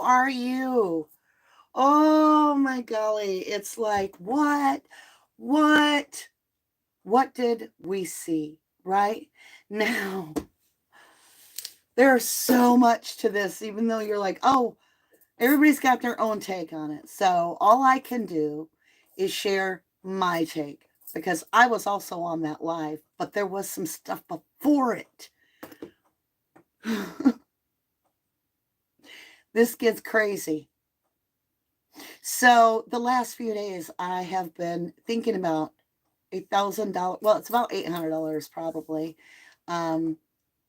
are you? Oh my golly. It's like, What? What did we see? Right? Now, there's so much to this, even though you're like, oh, everybody's got their own take on it. So all I can do is share my take because I was also on that live, but there was some stuff before it. This gets crazy. So the last few days, I have been thinking about $1,000. Well, it's about $800 probably, um,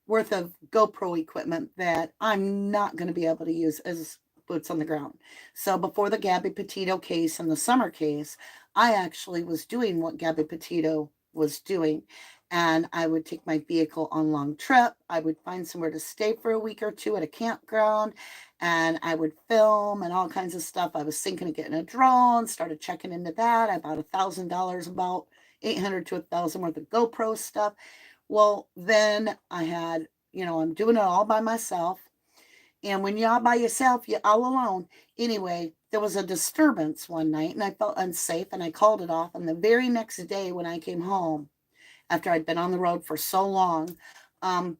worth of GoPro equipment that I'm not going to be able to use as boots on the ground. So before the Gabby Petito case and the summer case, I actually was doing what Gabby Petito was doing. And I would take my vehicle on long trip. I would find somewhere to stay for a week or two at a campground, and I would film and all kinds of stuff. I was thinking of getting a drone, started checking into that. I bought $1,000, about 800 to 1,000 worth of GoPro stuff. Well, then I had, I'm doing it all by myself. And when you're all by yourself, you're all alone. Anyway, there was a disturbance one night and I felt unsafe and I called it off. And the very next day when I came home, after I'd been on the road for so long, um,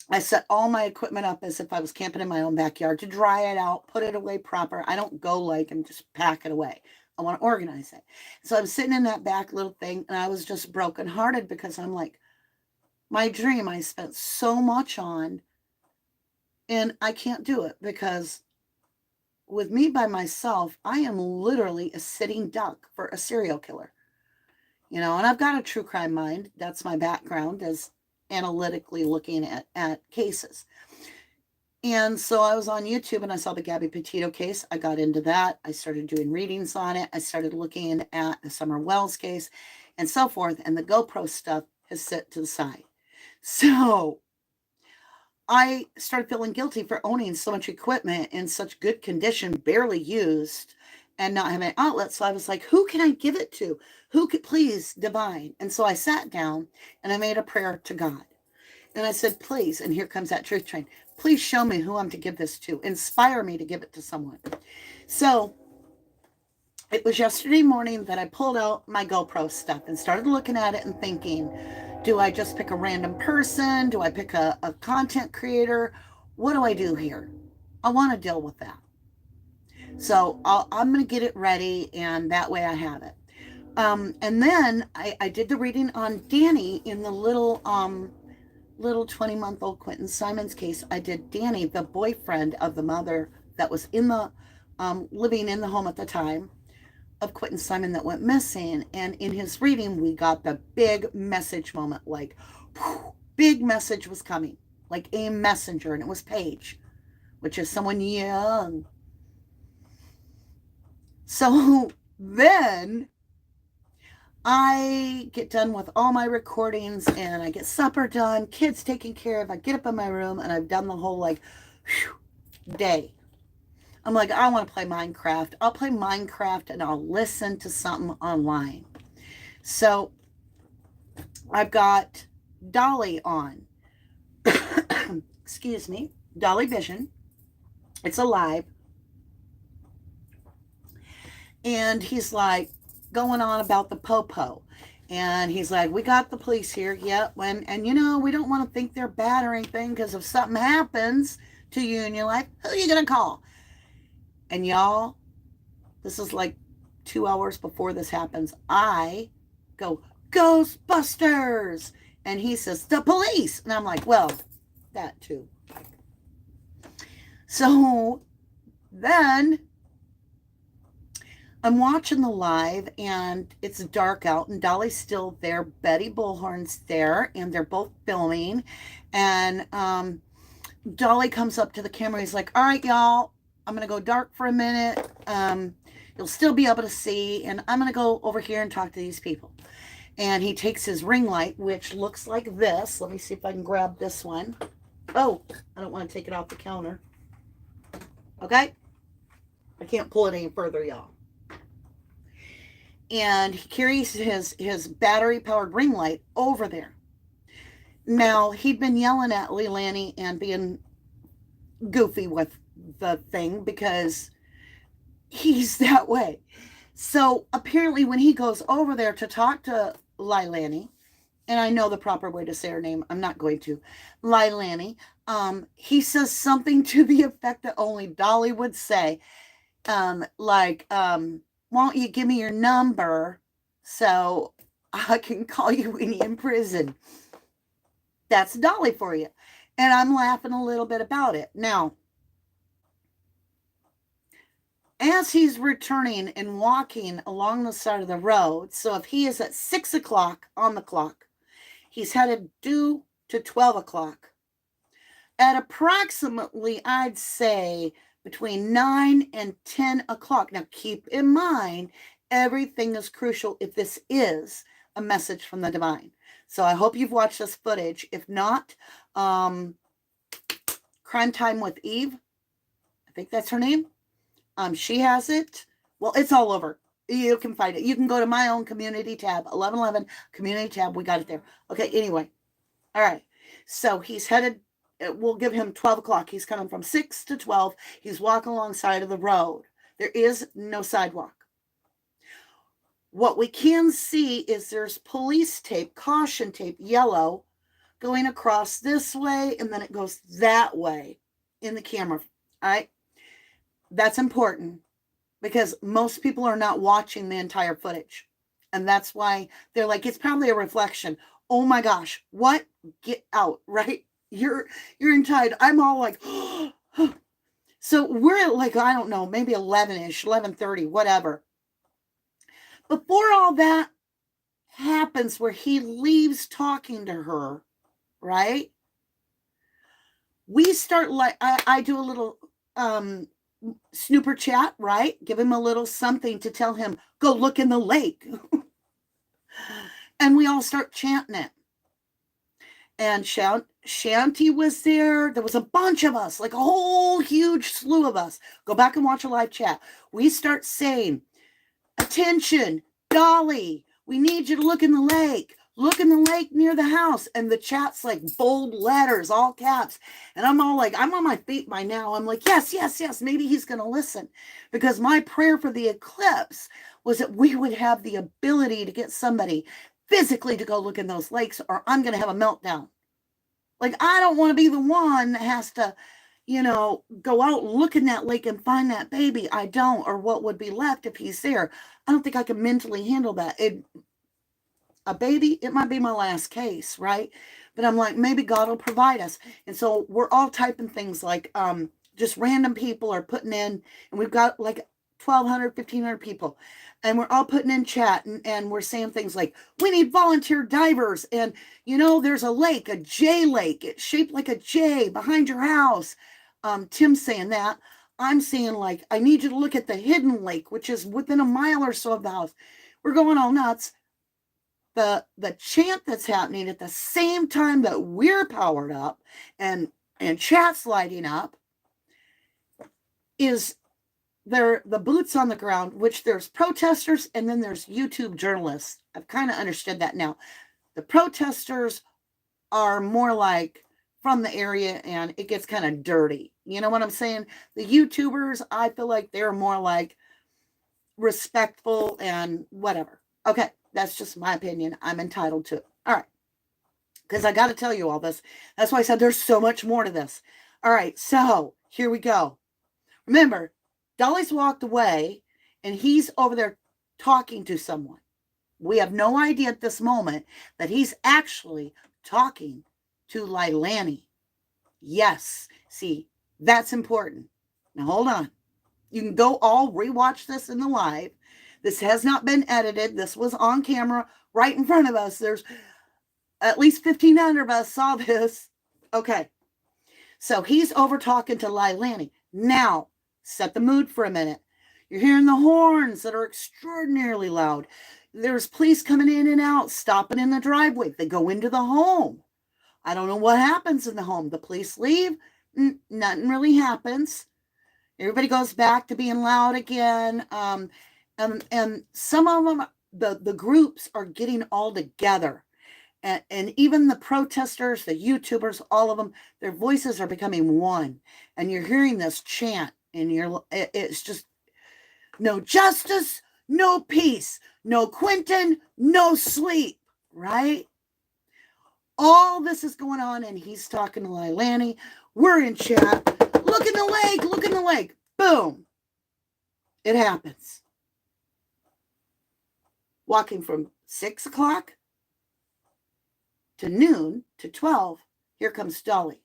I set all my equipment up as if I was camping in my own backyard to dry it out, put it away proper. I don't go like and just pack it away. I want to organize it. So I'm sitting in that back little thing and I was just brokenhearted because I'm like, my dream I spent so much on and I can't do it because with me by myself, I am literally a sitting duck for a serial killer. And I've got a true crime mind. That's my background as analytically looking at cases. And so I was on YouTube and I saw the Gabby Petito case. I got into that. I started doing readings on it. I started looking at the Summer Wells case and so forth. And the GoPro stuff has set to the side. So I started feeling guilty for owning so much equipment in such good condition, barely used, and not having an outlet. So I was like, who can I give it to? Who could please divine? And so I sat down and I made a prayer to God. And I said, please, and here comes that truth train, please show me who I'm to give this to. Inspire me to give it to someone. So it was yesterday morning that I pulled out my GoPro stuff and started looking at it and thinking, do I just pick a random person? Do I pick a content creator? What do I do here? I want to deal with that. So I'm going to get it ready, and that way I have it. And then I did the reading on Danny in the little 20-month-old Quinton Simon's case. I did Danny, the boyfriend of the mother that was in the living in the home at the time of Quinton Simon that went missing. And in his reading, we got the big message moment, like whew, big message was coming, like a messenger, and it was Paige, which is someone young. So then I get done with all my recordings and I get supper done, kids taken care of. I get up in my room and I've done the whole day. I'm like, I want to play Minecraft. I'll play Minecraft and I'll listen to something online. So I've got Dolly on. Excuse me. Dolly Vision. It's alive. And he's like going on about the popo. And he's like, we got the police here. Yep. And we don't want to think they're bad or anything because if something happens to you in your life, who are you going to call? And y'all, this is like 2 hours before this happens. I go, Ghostbusters. And he says, the police. And I'm like, well, that too. So then I'm watching the live and it's dark out and Dolly's still there. Betty Bullhorn's there and they're both filming. And Dolly comes up to the camera. He's like, all right, y'all, I'm going to go dark for a minute. You'll still be able to see. And I'm going to go over here and talk to these people. And he takes his ring light, which looks like this. Let me see if I can grab this one. Oh, I don't want to take it off the counter. Okay? I can't pull it any further, y'all. And he carries his battery-powered ring light over there. Now, he'd been yelling at Leilani and being goofy with the thing because he's that way. So apparently when he goes over there to talk to Lilani, and I know the proper way to say her name, I'm not going to, Lilani, he says something to the effect that only Dolly would say, like, won't you give me your number so I can call you when you're in prison? That's Dolly for you. And I'm laughing a little bit about it. Now, as he's returning and walking along the side of the road, so if he is at 6 o'clock on the clock, he's headed due to 12 o'clock. At approximately, I'd say, between 9 and 10 o'clock. Now, keep in mind, everything is crucial if this is a message from the divine. So I hope you've watched this footage. If not, Crime Time with Eve, I think that's her name. She has it. Well, it's all over. You can find it. You can go to my own community tab, 1111 community tab. We got it there. Okay, anyway. All right. So he's headed, we'll give him 12 o'clock. He's coming from 6 to 12. He's walking alongside of the road. There is no sidewalk. What we can see is there's police tape, caution tape, yellow, going across this way, and then it goes that way in the camera. All right. That's important because most people are not watching the entire footage. And that's why they're like, it's probably a reflection. Oh my gosh, what? Get out, right? You're entitled. I'm all like, so we're at like, I don't know, maybe 11-ish, 11:30, whatever. Before all that happens where he leaves talking to her, right? We start like, I do a little snooper chat, right? Give him a little something to tell him, go look in the lake. And we all start chanting it. And Shanti was there. There was a bunch of us, like a whole huge slew of us. Go back and watch a live chat. We start saying, attention, Dolly, we need you to look in the lake. Look in the lake near the house. And the chat's like bold letters, all caps. And I'm all like, I'm on my feet by now. I'm like, yes, yes, yes. Maybe he's going to listen. Because my prayer for the eclipse was that we would have the ability to get somebody physically to go look in those lakes, or I'm going to have a meltdown. Like, I don't want to be the one that has to, go out and look in that lake and find that baby. I don't, or what would be left if he's there. I don't think I can mentally handle that. A baby, it might be my last case, right? But I'm like, maybe God will provide us. And so we're all typing things like just random people are putting in, and we've got like 1,200, 1,500 people. And we're all putting in chat, and we're saying things like, we need volunteer divers. And, there's a lake, a J lake. It's shaped like a J behind your house. Tim's saying that. I'm saying, like, I need you to look at the hidden lake, which is within a mile or so of the house. We're going all nuts. The chant that's happening at the same time that we're powered up and chat's lighting up is the boots on the ground, which there's protesters and then there's YouTube journalists. I've kind of understood that now. The protesters are more like from the area and it gets kind of dirty. You know what I'm saying? The YouTubers, I feel like they're more like respectful and whatever. Okay, that's just my opinion. I'm entitled to it. All right. Because I got to tell you all this. That's why I said there's so much more to this. All right, so here we go. Remember, Dolly's walked away and he's over there talking to someone. We have no idea at this moment that he's actually talking to Lilani. Yes, see, that's important. Now hold on. You can go all rewatch this in the live. This has not been edited. This was on camera right in front of us. There's at least 1,500 of us saw this. Okay. So he's over talking to Lilani. Now, set the mood for a minute. You're hearing the horns that are extraordinarily loud. There's police coming in and out, stopping in the driveway. They go into the home. I don't know what happens in the home. The police leave. Nothing really happens. Everybody goes back to being loud again. And some of them, the groups are getting all together. And even the protesters, the YouTubers, all of them, their voices are becoming one. And you're hearing this chant, and it's just no justice, no peace, no Quinton, no sleep, right? All this is going on, and he's talking to Lilani. We're in chat. Look in the lake, look in the lake. Boom. It happens. Walking from 6 o'clock to noon to 12, here comes Dolly.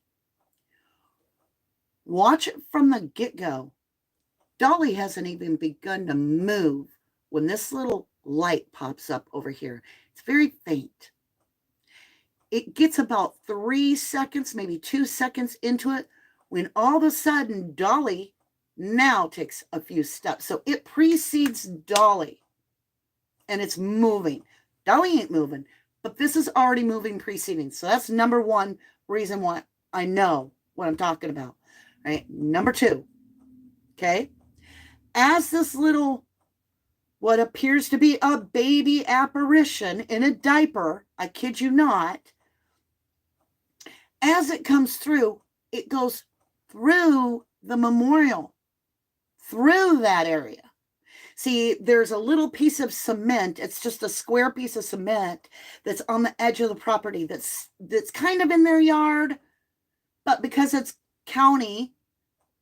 Watch it from the get-go. Dolly hasn't even begun to move when this little light pops up over here. It's very faint. It gets about 3 seconds, maybe 2 seconds into it, when all of a sudden Dolly now takes a few steps. So it precedes Dolly, and it's moving. Dolly ain't moving, but this is already moving, preceding. So that's number one reason why I know what I'm talking about, right? Number two, okay? As this little, what appears to be a baby apparition in a diaper, I kid you not, as it comes through, it goes through the memorial, through that area. See, there's a little piece of cement. It's just a square piece of cement that's on the edge of the property that's kind of in their yard, but because it's county,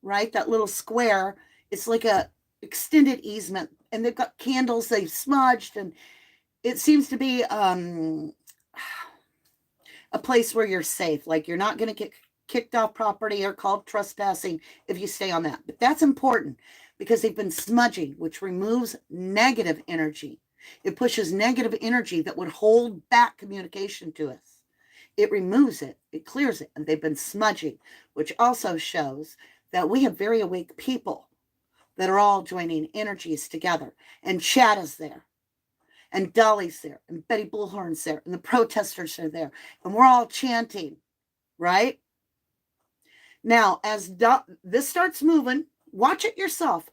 right, that little square, it's like a extended easement, and they've got candles they've smudged, and it seems to be a place where you're safe. Like, you're not going to get kicked off property or called trespassing if you stay on that. But that's important because they've been smudging, which removes negative energy. It pushes negative energy that would hold back communication to us. It removes it. It clears it. And they've been smudging, which also shows that we have very awake people that are all joining energies together. And Chad is there. And Dolly's there, and Betty Bullhorn's there, and the protesters are there, and we're all chanting, right? Now, as this starts moving, watch it yourself.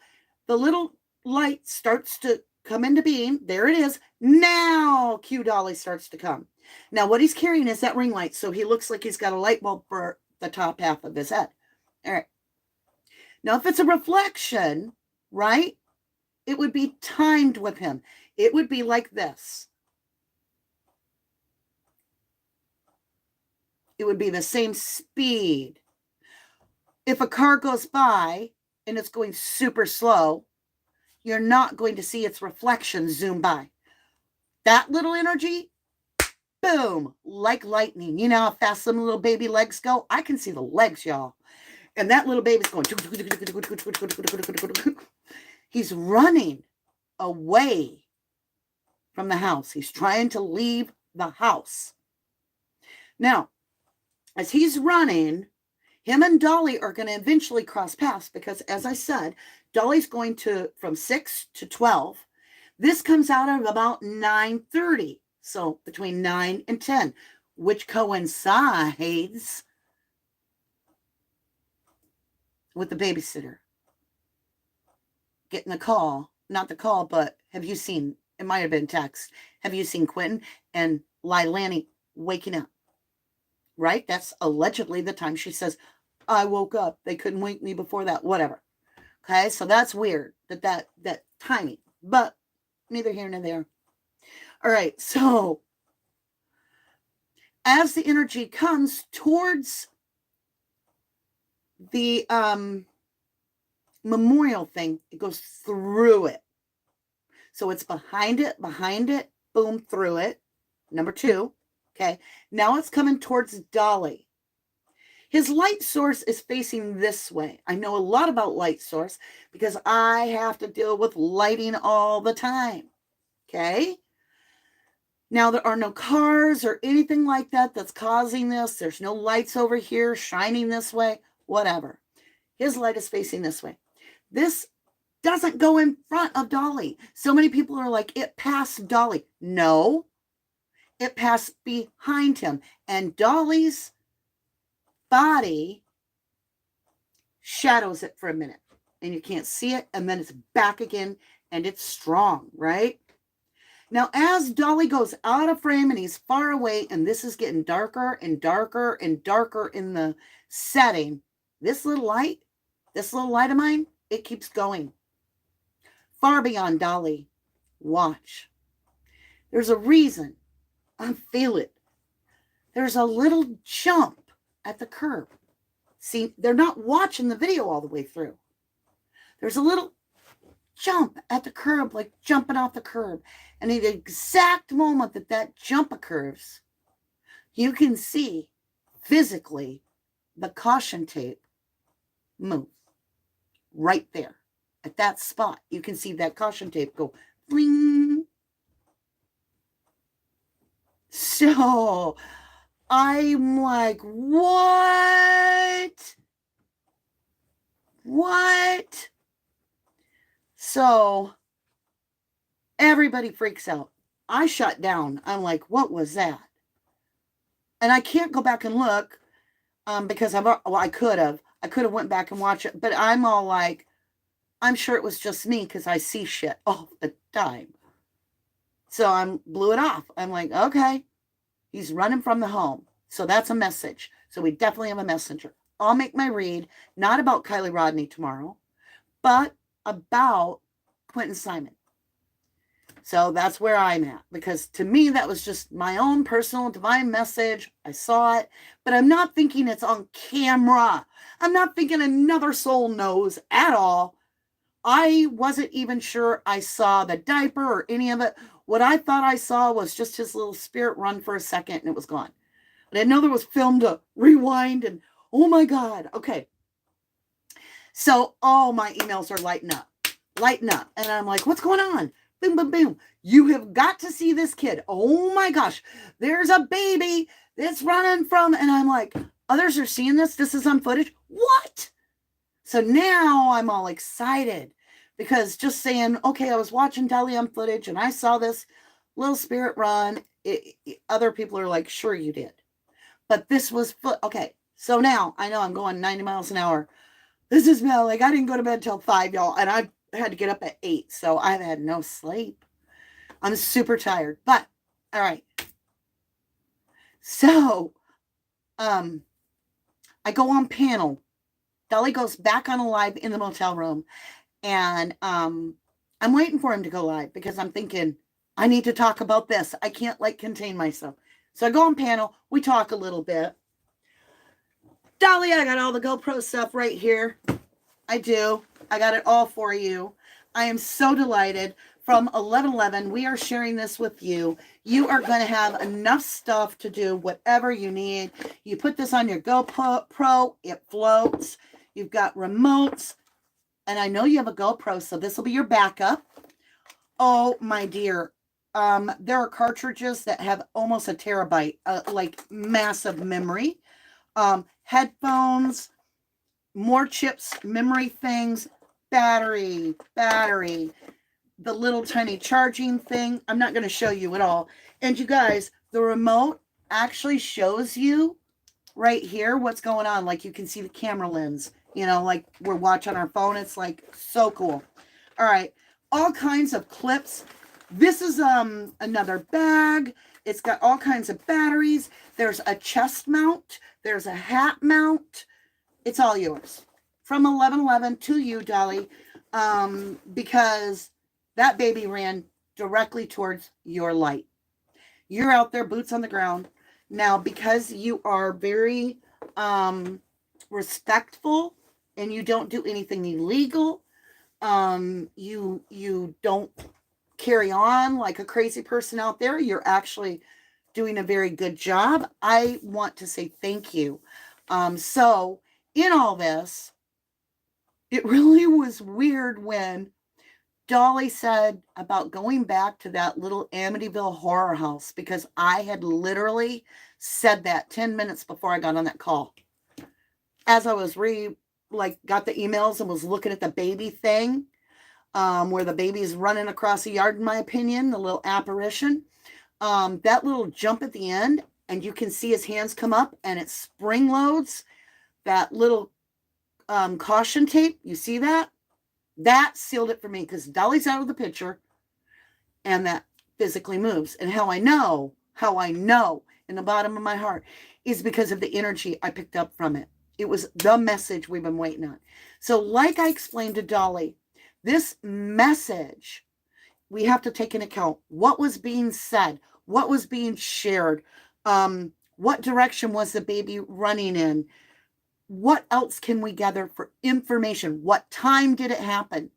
The little light starts to come into being. There it is. Now, Q Dolly starts to come. Now, what he's carrying is that ring light, so he looks like he's got a light bulb for the top half of his head. All right. Now, if it's a reflection, right, it would be timed with him. It would be like this. It would be the same speed. If a car goes by and it's going super slow, you're not going to see its reflection zoom by. That little energy, boom, like lightning. You know how fast some little baby legs go? I can see the legs, y'all. And that little baby's going. He's running away from the house. He's trying to leave the house. Now, as he's running, him and Dolly are going to eventually cross paths because, as I said, Dolly's going to from 6 to 12. This comes out at about 9:30. So between 9 and 10, which coincides with the babysitter getting the call. Not the call, but have you seen, it might have been text, have you seen Quinton and Lilani waking up? Right? That's allegedly the time she says, I woke up. They couldn't wake me before that. Whatever. Okay, so that's weird, that timing. But neither here nor there. All right, so as the energy comes towards the memorial thing, it goes through it. So it's behind it, boom, through it. Number two. Okay, now it's coming towards Dolly. His light source is facing this way. I know a lot about light source because I have to deal with lighting all the time. Okay? Now, there are no cars or anything like that that's causing this. There's no lights over here shining this way, whatever. His light is facing this way. This doesn't go in front of Dolly. So many people are like, it passed Dolly. No. It passed behind him. And Dolly's body shadows it for a minute. And you can't see it. And then it's back again. And it's strong, right? Now, as Dolly goes out of frame and he's far away, and this is getting darker and darker and darker in the setting, this little light of mine, it keeps going. Far beyond Dolly. Watch. There's a reason. I feel it. There's a little jump at the curb. See, they're not watching the video all the way through. There's a little jump at the curb, like jumping off the curb. And at the exact moment that that jump occurs, you can see physically the caution tape move right there. At that spot, you can see that caution tape go bling. So I'm like, what? What? So everybody freaks out. I shut down. I'm like, what was that? And I can't go back and look because I could have. I could have went back and watched it. But I'm all like, I'm sure it was just me because I see shit all the time. So I blew it off. I'm like, okay, he's running from the home. So that's a message. So we definitely have a messenger. I'll make my read, not about Kylie Rodney tomorrow, but about Quinton Simon. So that's where I'm at. Because to me, that was just my own personal divine message. I saw it. But I'm not thinking it's on camera. I'm not thinking another soul knows at all. I wasn't even sure I saw the diaper or any of it. What I thought I saw was just his little spirit run for a second and it was gone. I didn't know there was film to rewind and oh my God. Okay. So all my emails are lighting up. And I'm like, what's going on? Boom, boom, boom. You have got to see this kid. Oh my gosh. There's a baby that's running from, and I'm like, others are seeing this. This is on footage. What? So now I'm all excited because just saying, okay, I was watching Dolly on footage and I saw this little spirit run. Other people are like, sure you did. But this was, okay. So now I know I'm going 90 miles an hour. This is Mel. Like I didn't go to bed till 5, y'all. And I had to get up at 8. So I've had no sleep. I'm super tired. But, all right. So, I go on panel. Dolly goes back on a live in the motel room. And I'm waiting for him to go live because I'm thinking, I need to talk about this. I can't contain myself. So I go on panel. We talk a little bit. Dolly, I got all the GoPro stuff right here. I do. I got it all for you. I am so delighted. From 11/11, we are sharing this with you. You are going to have enough stuff to do whatever you need. You put this on your GoPro, it floats. You've got remotes. And I know you have a GoPro, so this will be your backup. Oh, my dear. There are cartridges that have almost a terabyte, like massive memory. Headphones, more chips, memory things, battery, the little tiny charging thing. I'm not going to show you it all. And you guys, the remote actually shows you right here what's going on. Like you can see the camera lens, like we're watching our phone. It's like so cool. All right. All kinds of clips. This is another bag. It's got all kinds of batteries. There's a chest mount. There's a hat mount. It's all yours. From 11/11 to you, Dolly, because that baby ran directly towards your light. You're out there, boots on the ground. Now, because you are very respectful and you don't do anything illegal, you don't carry on like a crazy person out there. You're actually doing a very good job. I want to say thank you. So in all this, it really was weird when Dolly said about going back to that little Amityville horror house, because I had literally said that 10 minutes before I got on that call. As I was got the emails and was looking at the baby thing, where the baby's running across the yard, in my opinion, the little apparition, that little jump at the end, and you can see his hands come up and it spring loads that little caution tape. You see that? That sealed it for me because Dolly's out of the picture and that physically moves. And how I know in the bottom of my heart is because of the energy I picked up from it. It was the message we've been waiting on. So like I explained to Dolly, this message, we have to take into account what was being said, what was being shared, what direction was the baby running in, what else can we gather for information, what time did it happen?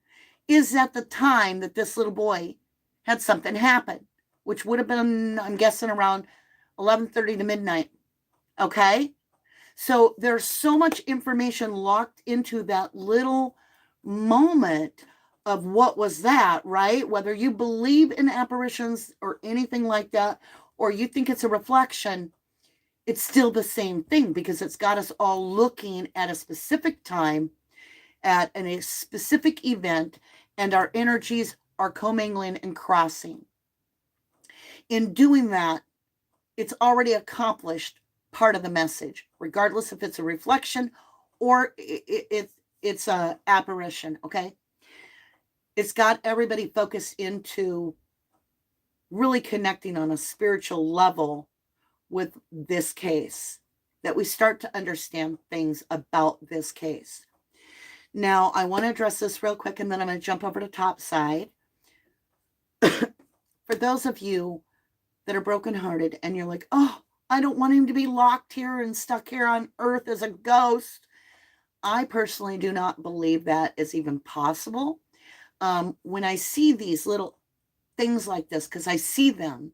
Is that the time that this little boy had something happen, which would have been, I'm guessing, around 11:30 to midnight. Okay? So there's so much information locked into that little moment of what was that, right? Whether you believe in apparitions or anything like that, or you think it's a reflection, it's still the same thing because it's got us all looking at a specific time, at a specific event, and our energies are commingling and crossing. In doing that, it's already accomplished part of the message, regardless if it's a reflection or it's a apparition, okay? It's got everybody focused into really connecting on a spiritual level with this case, that we start to understand things about this case. Now, I want to address this real quick, and then I'm going to jump over to top side. For those of you that are brokenhearted and you're like, oh, I don't want him to be locked here and stuck here on earth as a ghost. I personally do not believe that is even possible. When I see these little things like this, because I see them,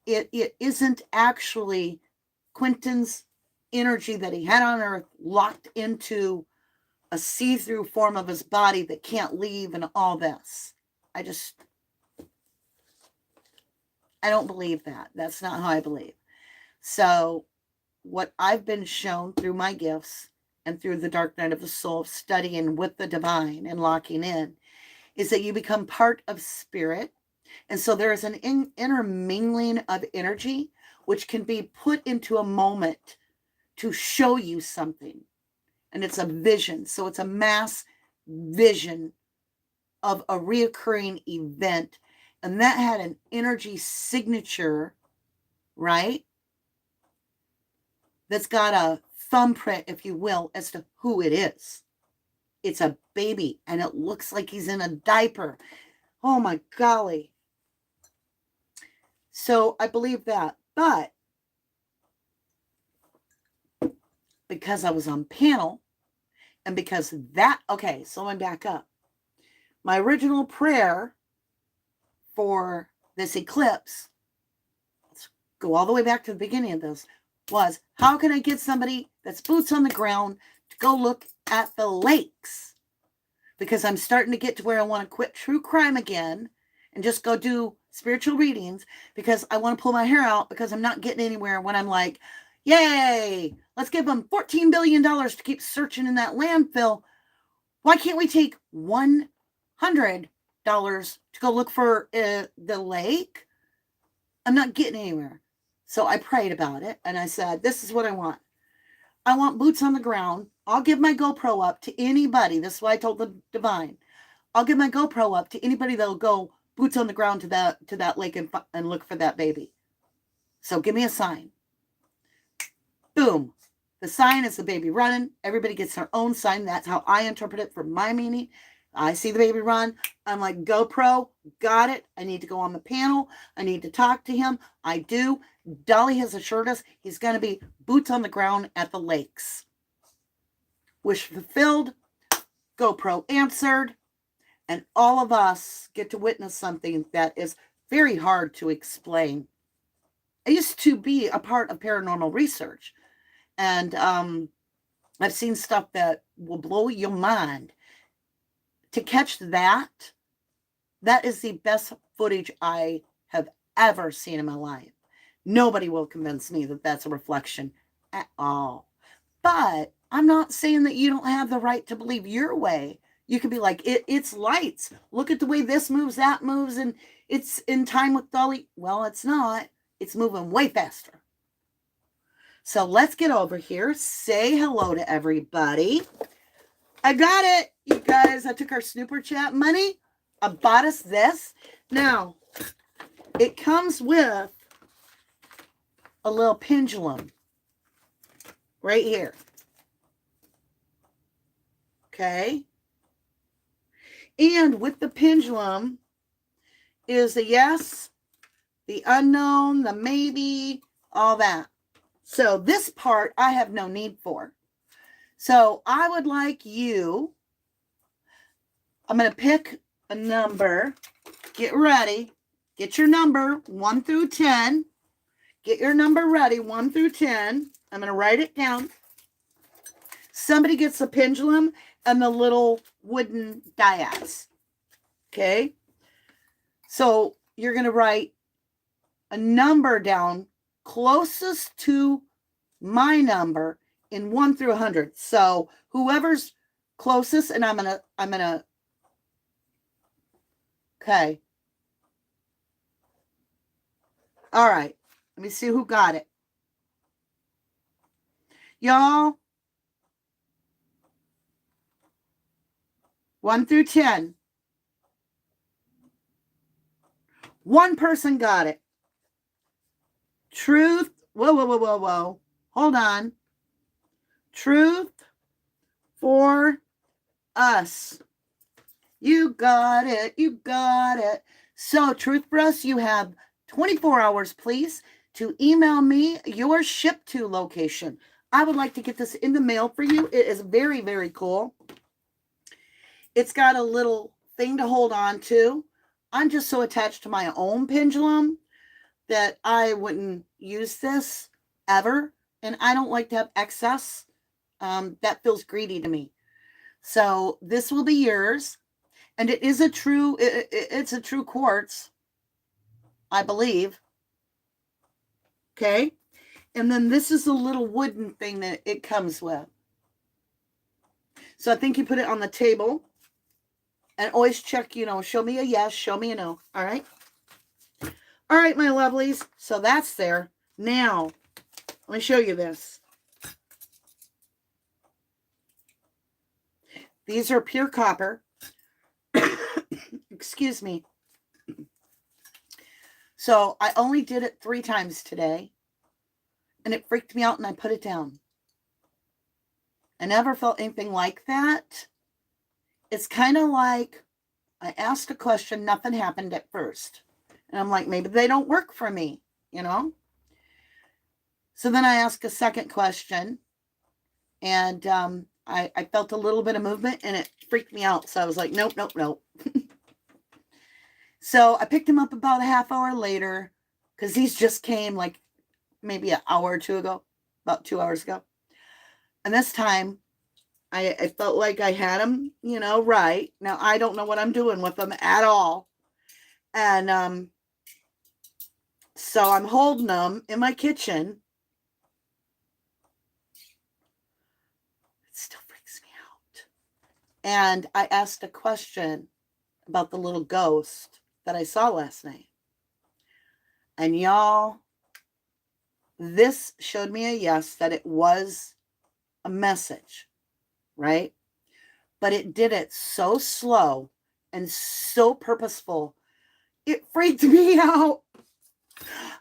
it isn't actually Quinton's energy that he had on earth locked into a see-through form of his body that can't leave and all this. I don't believe that. That's not how I believe. So what I've been shown through my gifts and through the dark night of the soul, studying with the divine and locking in, is that you become part of spirit. And so there is an intermingling of energy, which can be put into a moment to show you something. And it's a vision. So it's a mass vision of a reoccurring event. And that had an energy signature, right? That's got a thumbprint, if you will, as to who it is. It's a baby, and it looks like he's in a diaper. Oh my golly. So I believe that. But because I was on panel, and because that, okay, so let me back up. My original prayer for this eclipse, let's go all the way back to the beginning of this, was how can I get somebody that's boots on the ground to go look at the lakes? Because I'm starting to get to where I want to quit true crime again and just go do spiritual readings, because I want to pull my hair out, because I'm not getting anywhere when I'm like, yay, let's give them $14 billion to keep searching in that landfill. Why can't we take $100 to go look for the lake? I'm not getting anywhere. So I prayed about it, and I said, this is what I want. I want boots on the ground. I'll give my GoPro up to anybody. This is why I told the divine. I'll give my GoPro up to anybody that'll go boots on the ground to that lake and look for that baby. So give me a sign. Boom. The sign is the baby running. Everybody gets their own sign. That's how I interpret it for my meaning. I see the baby run. I'm like, GoPro, got it. I need to go on the panel. I need to talk to him. I do. Dolly has assured us he's going to be boots on the ground at the lakes. Wish fulfilled. GoPro answered. And all of us get to witness something that is very hard to explain. I used to be a part of paranormal research. And I've seen stuff that will blow your mind. To catch that is the best footage I have ever seen in my life. Nobody will convince me that that's a reflection at all. But I'm not saying that you don't have the right to believe your way. You could be like, it's lights. Look at the way this moves, that moves, and it's in time with Dolly. Well, it's not. It's moving way faster. So let's get over here. Say hello to everybody. I got it, you guys. I took our snooper chat money. I bought us this. Now, it comes with a little pendulum right here. Okay. And with the pendulum is the yes, the unknown, the maybe, all that. So this part I have no need for. So I would like you, I'm going to pick a number. Get ready. Get your number 1 through 10. Get your number ready 1 through 10. I'm going to write it down. Somebody gets the pendulum and the little wooden diads. Okay. So you're going to write a number down closest to my number in 1 through 100. So whoever's closest, and I'm going to, okay. All right. Let me see who got it. Y'all, 1 through 10. One person got it. Truth. Whoa, whoa, whoa, whoa, whoa. Hold on. Truth for us. You got it. You got it. So, Truth for Us, you have 24 hours, please, to email me your ship to location. I would like to get this in the mail for you. It is very, very cool. It's got a little thing to hold on to. I'm just so attached to my own pendulum that I wouldn't use this ever. And I don't like to have excess. That feels greedy to me. So this will be yours. And it is a true, it's a true quartz, I believe. Okay. And then this is a little wooden thing that it comes with. So I think you put it on the table. And always check, show me a yes, show me a no. All right. All right, my lovelies. So that's there. Now, let me show you this. These are pure copper. Excuse me. So I only did it 3 times today. And it freaked me out and I put it down. I never felt anything like that. It's kind of like I asked a question, nothing happened at first. And I'm like, maybe they don't work for me, So then I asked a second question and I felt a little bit of movement and it freaked me out. So I was like, nope, nope, nope. So I picked him up about a half hour later because these just came like maybe an hour or 2 ago, about 2 hours ago. And this time I felt like I had them, right. Now, I don't know what I'm doing with them at all. And so I'm holding them in my kitchen. It still freaks me out. And I asked a question about the little ghost that I saw last night. And y'all, this showed me a yes, that it was a message. Right? But it did it so slow and so purposeful. It freaked me out.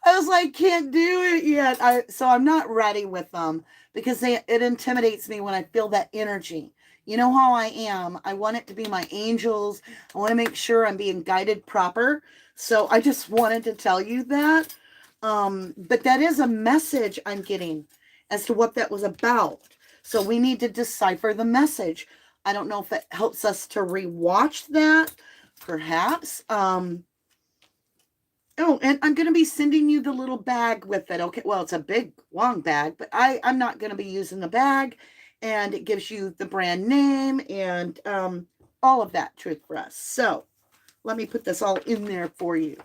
I was like, can't do it yet. So I'm not ready with them because it intimidates me when I feel that energy. You know how I am. I want it to be my angels. I want to make sure I'm being guided proper. So I just wanted to tell you that. But that is a message I'm getting as to what that was about. So we need to decipher the message. I don't know if it helps us to rewatch that, perhaps. Oh, and I'm going to be sending you the little bag with it. Okay, well, it's a big, long bag, but I'm not going to be using the bag. And it gives you the brand name and all of that, Truth for Us. So let me put this all in there for you.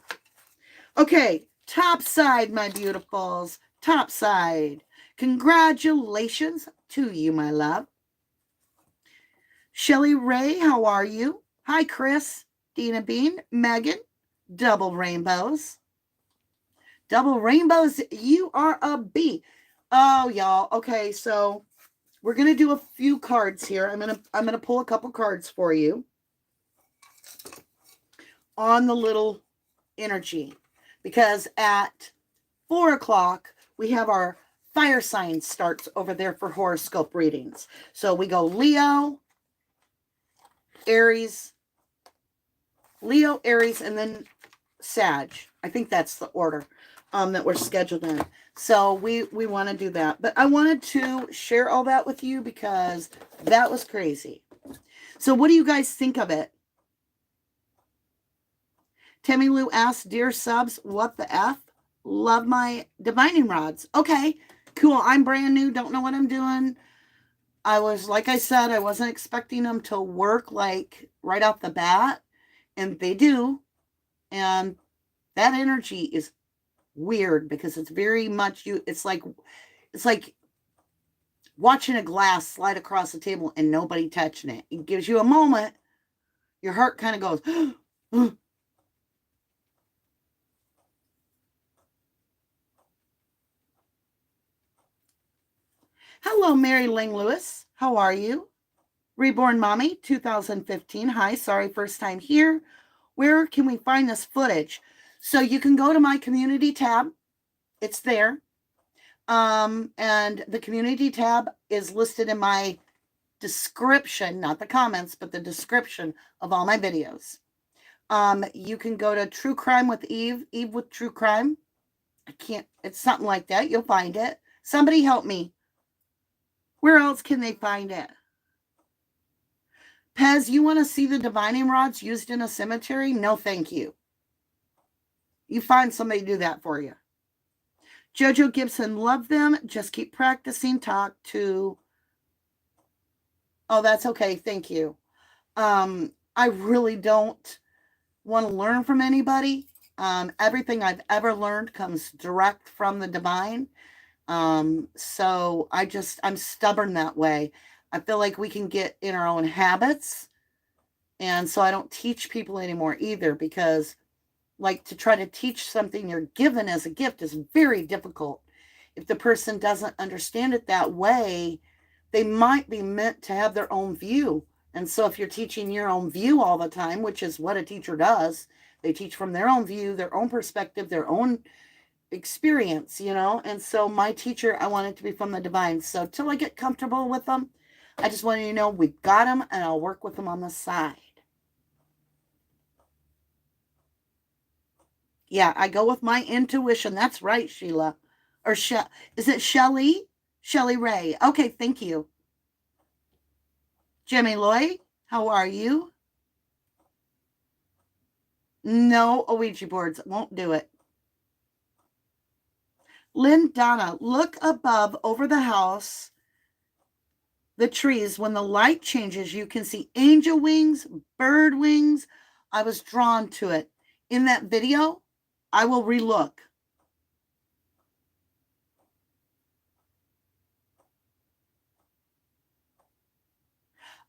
Okay, top side, my beautifuls. Top side. Congratulations to you, my love. Shelly Ray, how are you? Hi, Chris, Dina Bean, Megan, Double Rainbows. Double Rainbows, you are a B. Oh, y'all. Okay, so we're going to do a few cards here. I'm going to pull a couple cards for you on the little energy. because at 4 o'clock, we have our fire sign starts over there for horoscope readings. So we go Leo, Aries, and then Sag. I think that's the order that we're scheduled in. So we want to do that. But I wanted to share all that with you because that was crazy. So what do you guys think of it? Tammy Lou asks, dear subs, what the F? Love my divining rods. Okay, cool. I'm brand new. Don't know what I'm doing. I was, like I said, I wasn't expecting them to work like right off the bat. And they do. And that energy is weird because it's very much it's like watching a glass slide across the table and nobody touching it. It gives you a moment. Your heart kind of goes, hello, Mary Ling Lewis. How are you? Reborn Mommy, 2015. Hi, sorry, first time here. Where can we find this footage? So you can go to my community tab. It's there. And the community tab is listed in my description, not the comments, but the description of all my videos. You can go to True Crime with Eve with True Crime. It's something like that. You'll find it. Somebody help me. Where else can they find it? Pez, you want to see the divining rods used in a cemetery? No, thank you. You find somebody to do that for you. Jojo Gibson, love them. Just keep practicing. Talk to. Oh, that's okay. Thank you. I really don't want to learn from anybody. Everything I've ever learned comes direct from the divine. So I'm stubborn that way. I feel like we can get in our own habits. And so I don't teach people anymore either, because like to try to teach something you're given as a gift is very difficult. If the person doesn't understand it that way, they might be meant to have their own view. And so if you're teaching your own view all the time, which is what a teacher does, they teach from their own view, their own perspective, their own experience, And so my teacher, I want it to be from the divine. So till I get comfortable with them, I just want you to know we've got them, and I'll work with them on the side. Yeah, I go with my intuition. That's right, Sheila. Or is it Shelly? Shelly Ray. Okay, thank you. Jimmy Lloyd, how are you? No Ouija boards. Won't do it. Lynn Donna, look above over the house, the trees. When the light changes, you can see angel wings, bird wings. I was drawn to it. In that video, I will relook.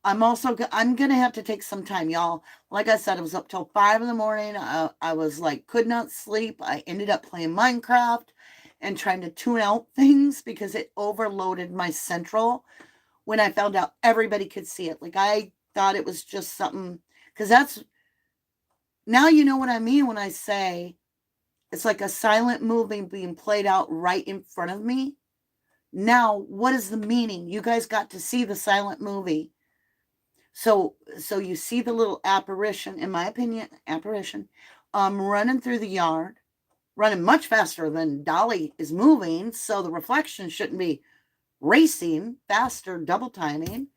I'm going to have to take some time, y'all. Like I said, I was up till 5 in the morning. I was like, could not sleep. I ended up playing Minecraft and trying to tune out things because it overloaded my central when I found out everybody could see it. Like, I thought it was just something, because now you know what I mean when I say it's like a silent movie being played out right in front of me. Now, what is the meaning? You guys got to see the silent movie. So you see the little apparition, in my opinion, running through the yard, running much faster than Dolly is moving. So the reflection shouldn't be racing faster, double timing.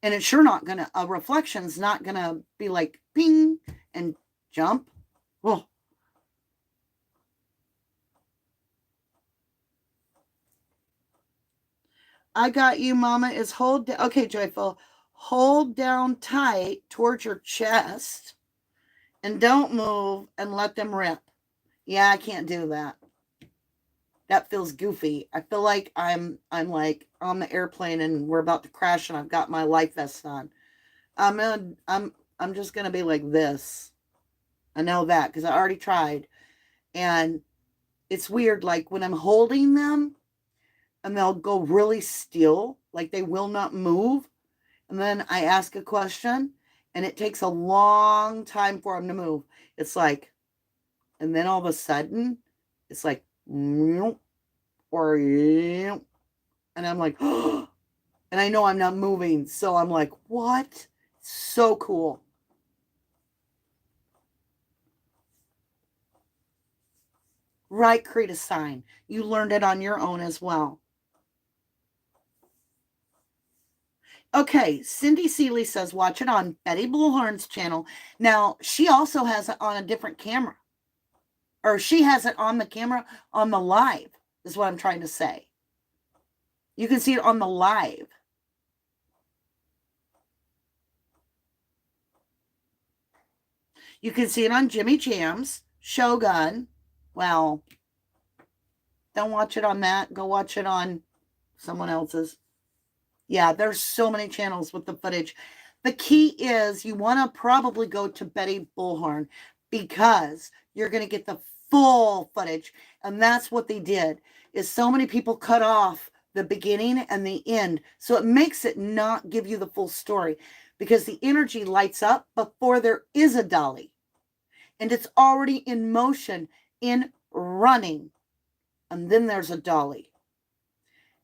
And it's sure not going to, a reflection's not going to be like ping and jump. Whoa. I got you, Mama, is hold. Okay, Joyful. Hold down tight towards your chest and don't move and let them rip. Yeah, I can't do that. That feels goofy. I feel like I'm like on the airplane and we're about to crash and I've got my life vest on. I'm just gonna be like this. I know that because I already tried. And it's weird, like when I'm holding them and they'll go really still, like they will not move. And then I ask a question and it takes a long time for them to move. It's like, And then all of a sudden, it's like, or, and I'm like, oh, and I know I'm not moving. So I'm like, what? So cool. Right, create a sign. You learned it on your own as well. Okay, Cindy Seeley says, watch it on Betty Bullhorn's channel. Now, she also has it on a different camera. Or she has it on the camera on the live, is what I'm trying to say. You can see it on the live. You can see it on Jimmy Jam's, Shogun. Well, don't watch it on that. Go watch it on someone else's. Yeah, there's so many channels with the footage. The key is you want to probably go to Betty Bullhorn because you're going to get the full footage. And that's what they did, is so many people cut off the beginning and the end. So it makes it not give you the full story because the energy lights up before there is a dolly. And it's already in motion, in running. And then there's a dolly.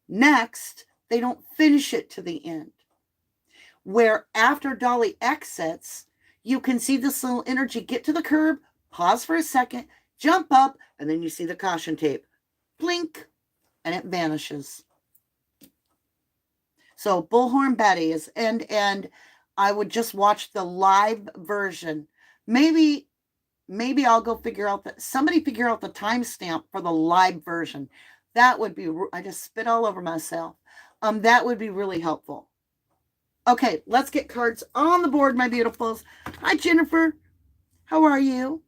Next, they don't finish it to the end. Where after dolly exits, you can see this little energy get to the curb, pause for a second, jump up, and then you see the caution tape. Blink, and it vanishes. So Bullhorn Betty is, and I would just watch the live version. Maybe I'll go figure out that somebody figure out the timestamp for the live version. That would be, I just spit all over myself. That would be really helpful. Okay, let's get cards on the board, my beautifuls. Hi, Jennifer. How are you?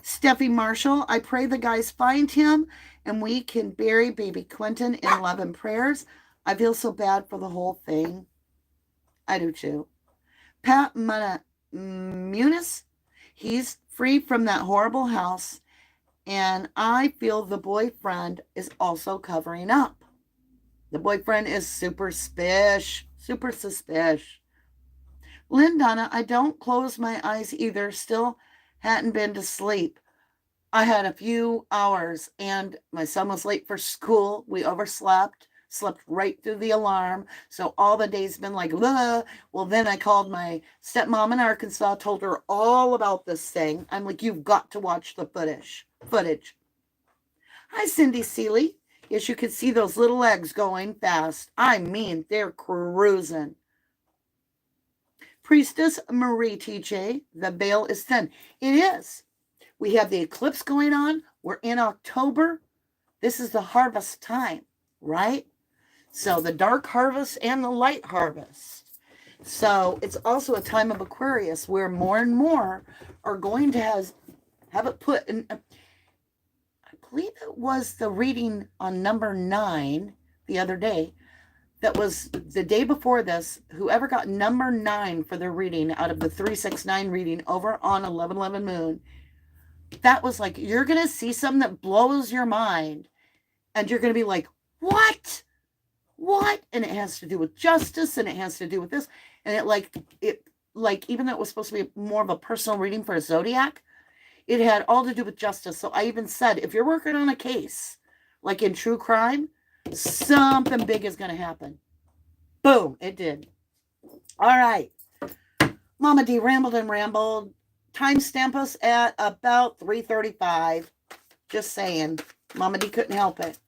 Steffi Marshall, I pray the guys find him and we can bury baby Quinton in love and prayers. I feel so bad for the whole thing. I do too. Pat Muse, he's free from that horrible house. And I feel the boyfriend is also covering up. The boyfriend is super suspicious. Lynn Donna, I don't close my eyes either. Still hadn't been to sleep. I had a few hours and my son was late for school. We overslept, slept right through the alarm. So all the day's been like, ugh. Well, then I called my stepmom in Arkansas, told her all about this thing. I'm like, you've got to watch the footage. Hi, Cindy Seeley. Yes, you can see those little legs going fast. I mean, they're cruising. Priestess Marie TJ, the veil is thin. It is. We have the eclipse going on. We're in October. This is the harvest time, right? So the dark harvest and the light harvest. So it's also a time of Aquarius where more and more are going to have it put in. I believe it was the reading on number 9 the other day. That was the day before this. Whoever got number 9 for their reading out of the 369 reading over on 1111 Moon, that was like, you're going to see something that blows your mind. And you're going to be like, what? And it has to do with justice, and it has to do with this. And even though it was supposed to be more of a personal reading for a zodiac, it had all to do with justice. So I even said, if you're working on a case, like in true crime, something big is going to happen. Boom, it did. All right. Mama D rambled and rambled. Timestamp us at about 3:35. Just saying. Mama D couldn't help it.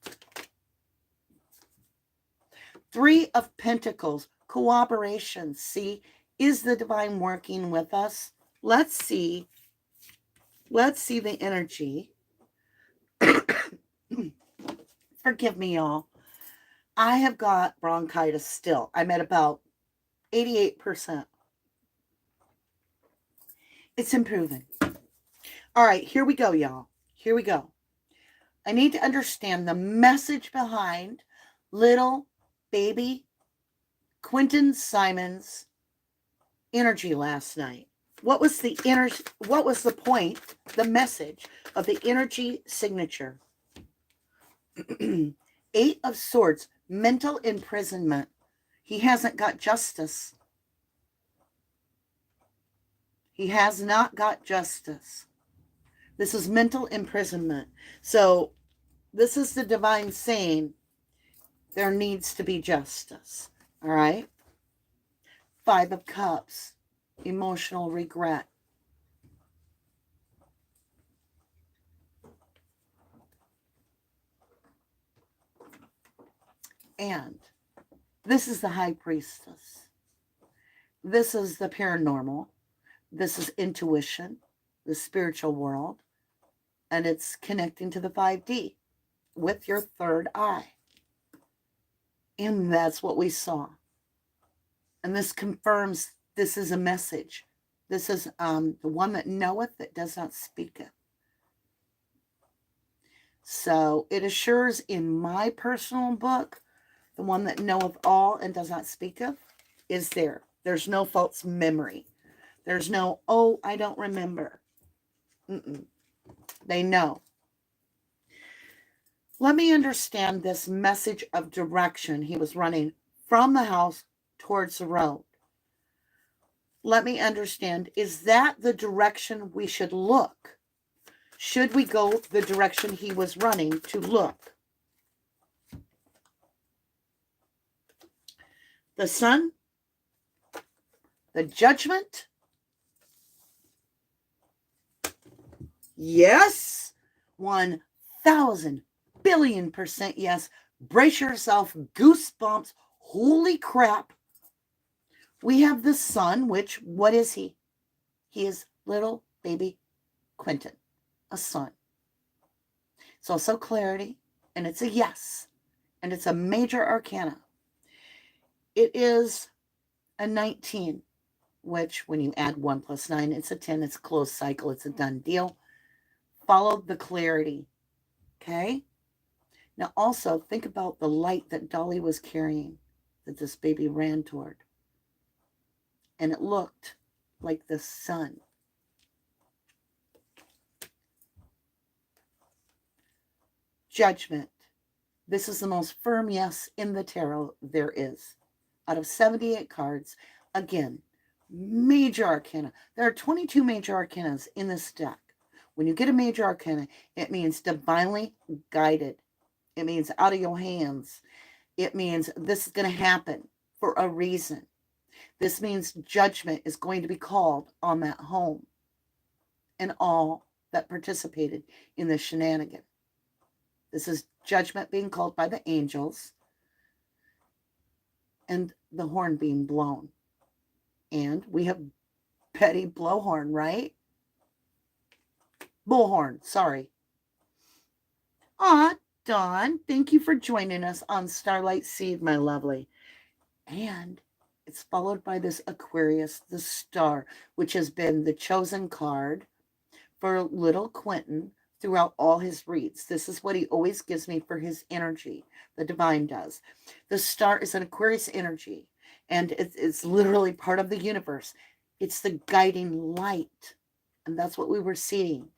3 of Pentacles. Cooperation. See, is the divine working with us? Let's see the energy. Forgive me, y'all. I have got bronchitis still. I'm at about 88%. It's improving. All right, here we go, y'all. Here we go. I need to understand the message behind little baby Quinton Simon's energy last night. What was the point, the message of the energy signature? 8 of Swords, mental imprisonment. He hasn't got justice. He has not got justice. This is mental imprisonment. So this is the divine saying there needs to be justice. All right. 5 of Cups, emotional regret. And this is the High Priestess. This is the paranormal. This is intuition, the spiritual world, and it's connecting to the 5D with your third eye. And that's what we saw. And this confirms this is a message. This is the one that knoweth that does not speaketh. So it assures in my personal book, the one that knoweth all and does not speaketh is there. There's no false memory. There's no, oh, I don't remember. They know. Let me understand this message of direction. He was running from the house towards the road. Let me understand, is that the direction we should look? Should we go the direction he was running to look? The sun? The judgment? Yes. 1,000 billion% yes. Brace yourself. Goosebumps. Holy crap. We have the sun, which, what is he? He is little baby Quinton, a son. It's also clarity, and it's a yes, and it's a major arcana. It is a 19, which when you add 1 plus 9, it's a 10. It's a closed cycle. It's a done deal. Follow the clarity, okay? Now also think about the light that Dolly was carrying, that this baby ran toward. And it looked like the sun. Judgment. This is the most firm yes in the tarot there is. Out of 78 cards, again, major arcana. There are 22 major arcanas in this deck. When you get a major arcana, it means divinely guided. It means out of your hands. It means this is going to happen for a reason. This means judgment is going to be called on that home and all that participated in the shenanigan. This is judgment being called by the angels and the horn being blown. And we have Betty Blowhorn, right? Bullhorn, sorry. Dawn, thank you for joining us on Starlight Seed, my lovely. And it's followed by this Aquarius, the star, which has been the chosen card for little Quinton throughout all his reads. This is what he always gives me for his energy. The divine does. The star is an Aquarius energy, and it's literally part of the universe. It's the guiding light. And that's what we were seeing,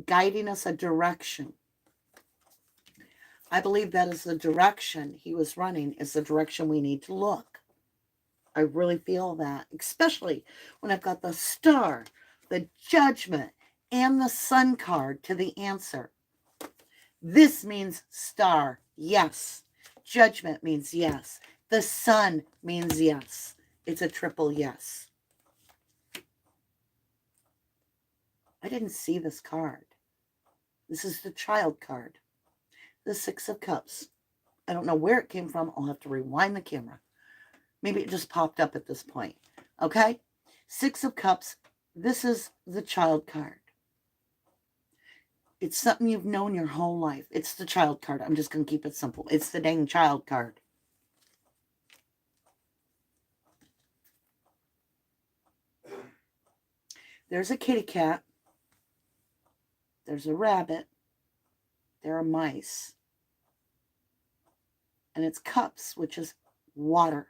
guiding us a direction. I believe that is the direction he was running, is the direction we need to look. I really feel that, especially when I've got the star, the judgment, and the sun card to the answer. This means star, yes. Judgment means yes. The sun means yes. It's a triple yes. I didn't see this card. This is the child card. The 6 of Cups. I don't know where it came from. I'll have to rewind the camera. Maybe it just popped up at this point. Okay? 6 of Cups. This is the child card. It's something you've known your whole life. It's the child card. I'm just going to keep it simple. It's the dang child card. There's a kitty cat. There's a rabbit. There are mice. And it's cups, which is water.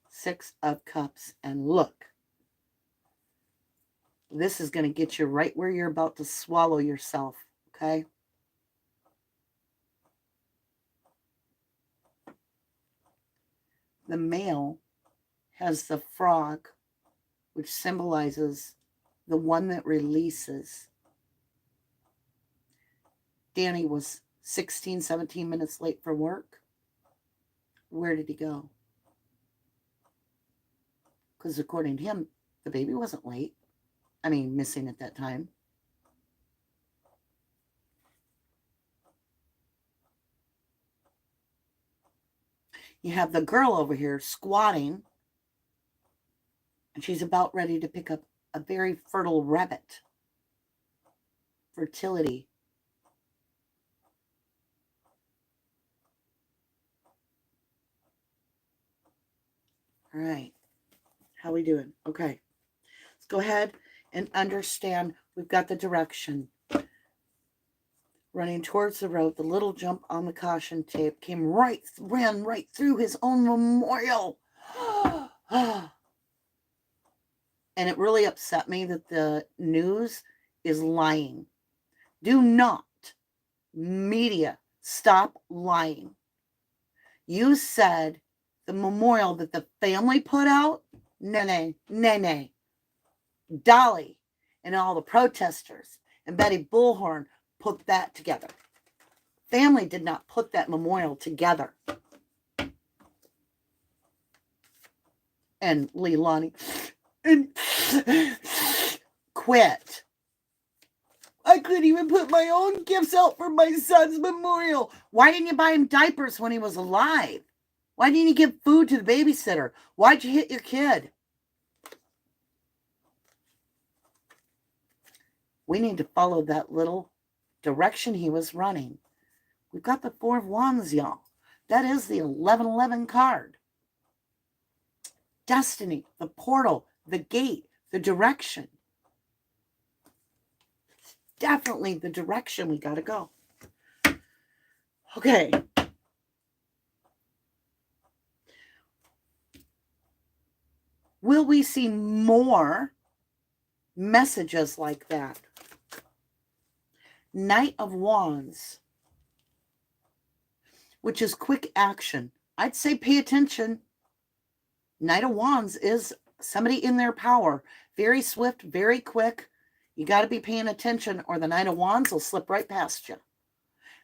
6 of Cups. And look. This is going to get you right where you're about to swallow yourself. Okay? The male has the frog, which symbolizes the one that releases. Danny was 16, 17 minutes late for work. Where did he go? Because according to him, the baby wasn't late. I mean, missing at that time. You have the girl over here squatting, and she's about ready to pick up a very fertile rabbit. Fertility. All right. How we doing? Okay. Let's go ahead and understand. We've got the direction. Running towards the road, the little jump on the caution tape ran right through his own memorial. And it really upset me that the news is lying. Do not, media, stop lying. You said the memorial that the family put out, nay. Dolly and all the protesters and Betty Bullhorn put that together. Family did not put that memorial together. And Leilani, and quit. I couldn't even put my own gifts out for my son's memorial. Why didn't you buy him diapers when he was alive? Why didn't you give food to the babysitter? Why'd you hit your kid? We need to follow that little direction he was running. We've got the Four of Wands, y'all. That is the 1111 card. Destiny, the portal, the gate, the direction. It's definitely the direction we got to go. Okay. Will we see more messages like that? Knight of Wands, which is quick action. I'd say pay attention. Knight of Wands is somebody in their power. Very swift, very quick. You got to be paying attention or the Knight of Wands will slip right past you.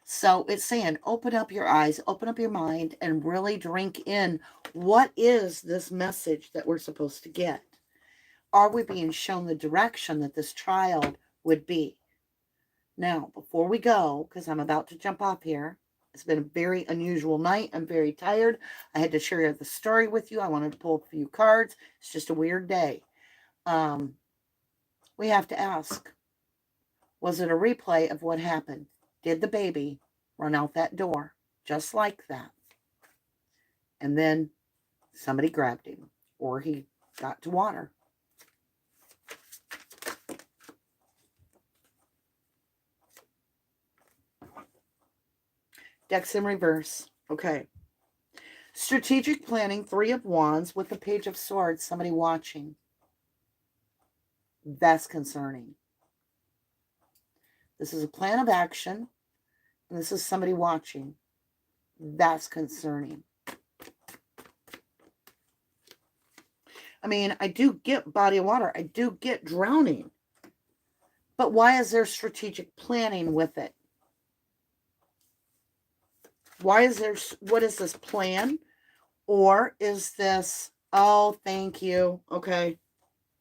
So it's saying open up your eyes, open up your mind, and really drink in what is this message that we're supposed to get. Are we being shown the direction that this child would be? Now, before we go, because I'm about to jump off here, it's been a very unusual night. I'm very tired. I had to share the story with you. I wanted to pull a few cards. It's just a weird day. We have to ask, was it a replay of what happened? Did the baby run out that door just like that? And then somebody grabbed him or he got to water. Decks in reverse. Okay. Strategic planning, Three of Wands with the Page of Swords, somebody watching. That's concerning. This is a plan of action, and this is somebody watching. That's concerning. I mean, I do get body of water. I do get drowning. But why is there strategic planning with it? Why is there, what is this plan? Or is this, oh, thank you. Okay.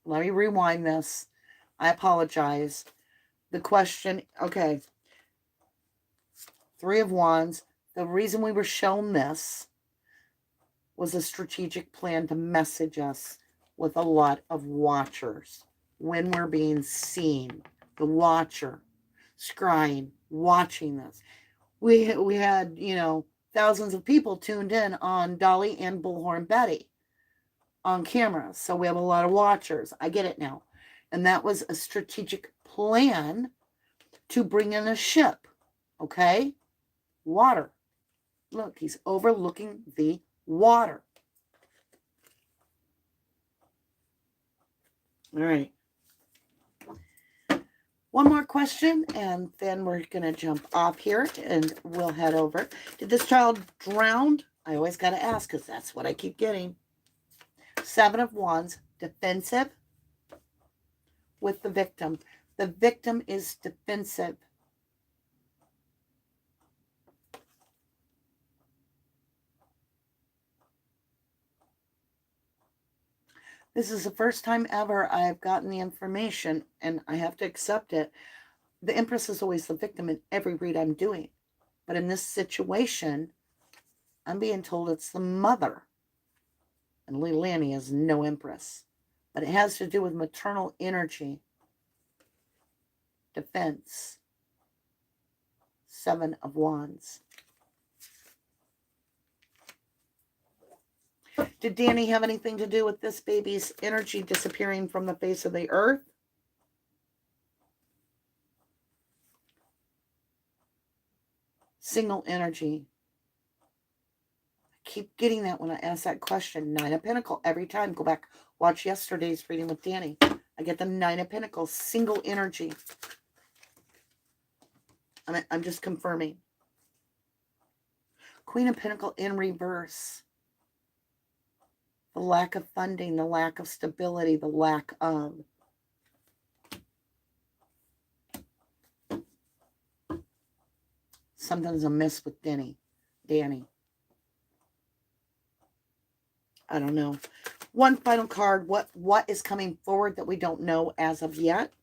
Let me rewind this. I apologize. The question, okay. Three of Wands. The reason we were shown this was a strategic plan to message us with a lot of watchers. When we're being seen, the watcher, scrying, watching this. We had, thousands of people tuned in on Dolly and Bullhorn Betty on camera. So we have a lot of watchers. I get it now. And that was a strategic plan to bring in a ship. Okay? Water. Look, he's overlooking the water. All right. One more question, and then we're going to jump off here, and we'll head over. Did this child drown? I always got to ask, because that's what I keep getting. Seven of Wands, defensive. with the victim. The victim is defensive. This is the first time ever I've gotten the information, and I have to accept it. The Empress is always the victim in every read I'm doing. But in this situation, I'm being told it's the mother. And Leilani is no Empress. But it has to do with maternal energy. Defense. 7 of Wands. Did Danny have anything to do with this baby's energy disappearing from the face of the earth? Single energy. I keep getting that when I ask that question. 9 of Pentacles every time. Go back, watch yesterday's reading with Danny. I get the 9 of Pentacles, single energy. I'm just confirming. Queen of Pentacles in reverse. The lack of funding, the lack of stability, the lack of. Something's amiss with Danny. I don't know. One final card. What is coming forward that we don't know as of yet?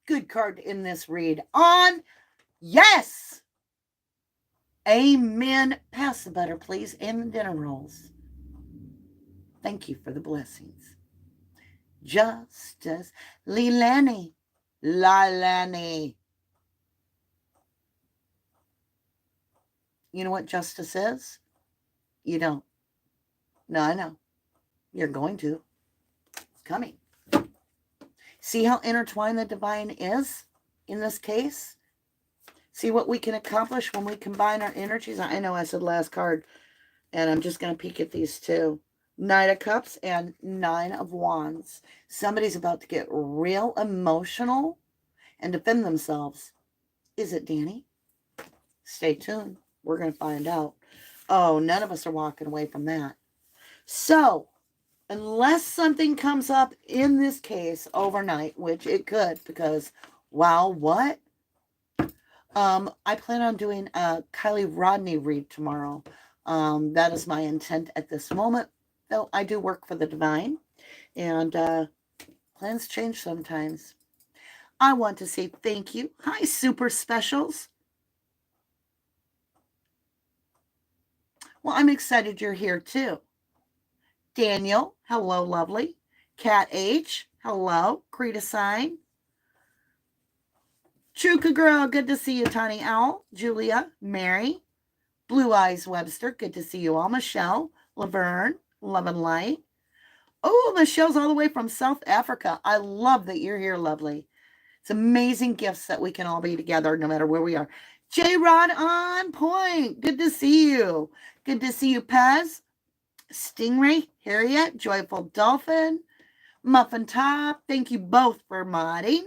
Good card in this read. On. Yes. Amen. Pass the butter, please, and the dinner rolls. Thank you for the blessings. Justice. Leilani. You know what justice is? You don't. No, I know. You're going to. It's coming. See how intertwined the divine is in this case? See what we can accomplish when we combine our energies? I know I said last card, and I'm just going to peek at these two. 9 of Cups and 9 of Wands. Somebody's about to get real emotional and defend themselves. Is it Danny? Stay tuned. We're going to find out. Oh, none of us are walking away from that. So, unless something comes up in this case overnight, which it could, because, wow, what? I plan on doing a Kylie Rodney read tomorrow. That is my intent at this moment. Though I do work for the divine, and plans change sometimes. I want to say thank you. Hi, super specials. Well, I'm excited you're here too. Daniel, hello, lovely. Cat H, hello. Krita Sign. Chuka Girl, good to see you. Tiny Owl, Julia, Mary, Blue Eyes Webster, good to see you all. Michelle, Laverne, Love and Light. Oh, Michelle's all the way from South Africa. I love that you're here, lovely. It's amazing gifts that we can all be together no matter where we are. J-Rod on point. Good to see you. Good to see you, Pez. Stingray, Harriet, Joyful Dolphin, Muffin Top. Thank you both for modding.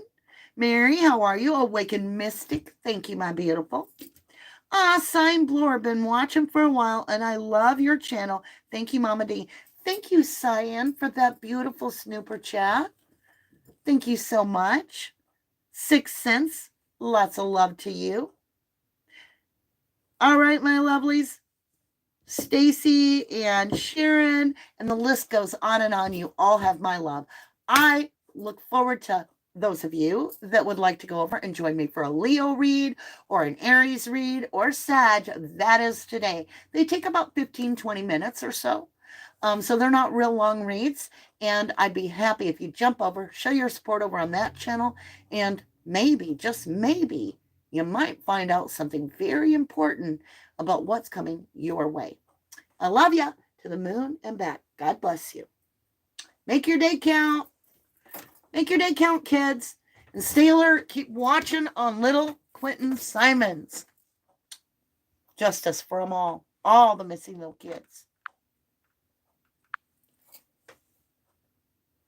Mary, how are you? Awakened Mystic. Thank you, my beautiful. Sign Blower. Been watching for a while, and I love your channel. Thank you, Mama D. Thank you, Cyan, for that beautiful snooper chat. Thank you so much. 6 cents. Lots of love to you. All right, my lovelies. Stacy and Sharon, and the list goes on and on. You all have my love. I look forward to those of you that would like to go over and join me for a Leo read or an Aries read or Sag. That is today. They take about 15-20 minutes or so. So they're not real long reads, and I'd be happy if you jump over, show your support over on that channel, and maybe, just maybe, you might find out something very important about what's coming your way. I love you to the moon and back. God bless you. Make your day count. Make your day count, kids. And stay alert. Keep watching on little Quinton Simons. Justice for them all. All the missing little kids.